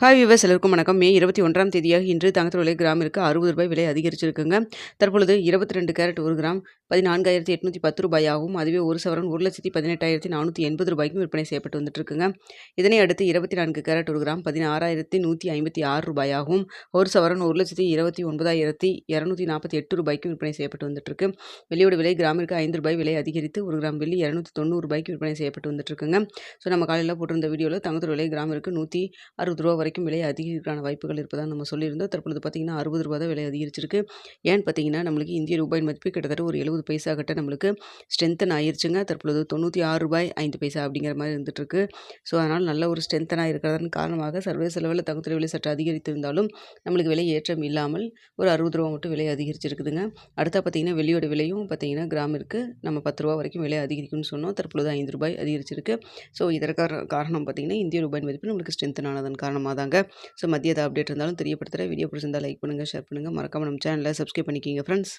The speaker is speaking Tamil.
ஹாய் வியூவர்ஸ் எல்லாருக்கும் வணக்கம். மே 21ஆம் தேதியாக இன்று தங்கத்தோட விலை கிராமிற்கு ரூ. 60 விலை அதிகரிச்சிருக்குங்க. தற்பொழுது 22 கேரட் 1 கிராம் ரூ. 14,810 ஆகவும், அதுவே 1 சவரன் ரூ. 1,18,480க்கும் விற்பனை செய்யப்பட்டு வந்துட்டு இருக்குங்க. இதனை அடுத்து 24 கேரட் 1 கிராம் ரூ. 16,156 ஆகவும், 1 சவரன் ரூ. 1,29,248க்கும் விற்பனை செய்யப்பட்டு வந்துட்டு இருக்கு. வெள்ளியோட விலை கிராமிற்கு ரூ. 5 விலை அதிகரித்து 1 கிராம் வெள்ளி ரூ. 290க்கு விற்பனை செய்யப்பட்டு வந்துட்டு இருக்குங்க. ஸோ நம்ம காலையில் போட்டிருந்த வீடியோவில் தங்கத்தோட விலை கிராமிற்கு ரூ. 160 வரைக்கும் விலை அதிகரிக்கான வாய்ப்புகள் இருப்பதா நம்ம சொல்லியிருந்தோம். தற்பொழுது பார்த்தீங்கன்னா ரூ. 60 தான் விலை அதிகரிச்சிருக்கு. ஏன்னு பார்த்தீங்கன்னா நம்மளுக்கு இந்திய ரூபாயின் மதிப்பு கிட்டத்தட்ட ஒரு 70 பைசா கிட்ட நம்மளுக்கு ஸ்ட்ரென்தன் ஆயிருச்சுங்க. தற்பொழுது ரூ. 96.05 அப்படிங்கிற மாதிரி இருந்துட்டு இருக்கு. ஸோ அதனால் நல்ல ஒரு ஸ்ட்ரென்தனாக இருக்கிறதன் காரணமாக சர்வதேச அளவில் தங்கத்தோட விலை சற்று அதிகரித்திருந்தாலும் நம்மளுக்கு விலை ஏற்றம் இல்லாமல் ஒரு ரூ. 60 மட்டும் விலை அதிகரிச்சிருக்குதுங்க. அடுத்தா பார்த்தீங்கன்னா வெள்ளியோட விலையும் பார்த்தீங்கன்னா கிராமிற்கு நம்ம ரூ. 10 வரைக்கும் விலை அதிகரிக்கும்னு சொன்னோம். தற்பொழுது ரூ. 5 அதிகரிச்சிருக்கு. ஸோ இதற்கான காரணம் பார்த்தீங்கன்னா இந்திய ரூபாயின் மதிப்பு நம்மளுக்கு ஸ்ட்ரென்தன் ஆனதன் காரணமாக தாங்க. ஸோ மதிய அப்டேட் இருந்தாலும் தெரியப்படுத்துகிறேன். வீடியோ பிடிச்சிருந்தா லைக் பண்ணுங்கள், ஷேர் பண்ணுங்கள். மறக்காம நம்ம சேனலை சப்ஸ்கிரைப் பண்ணிக்கிங்க ஃப்ரெண்ட்ஸ்.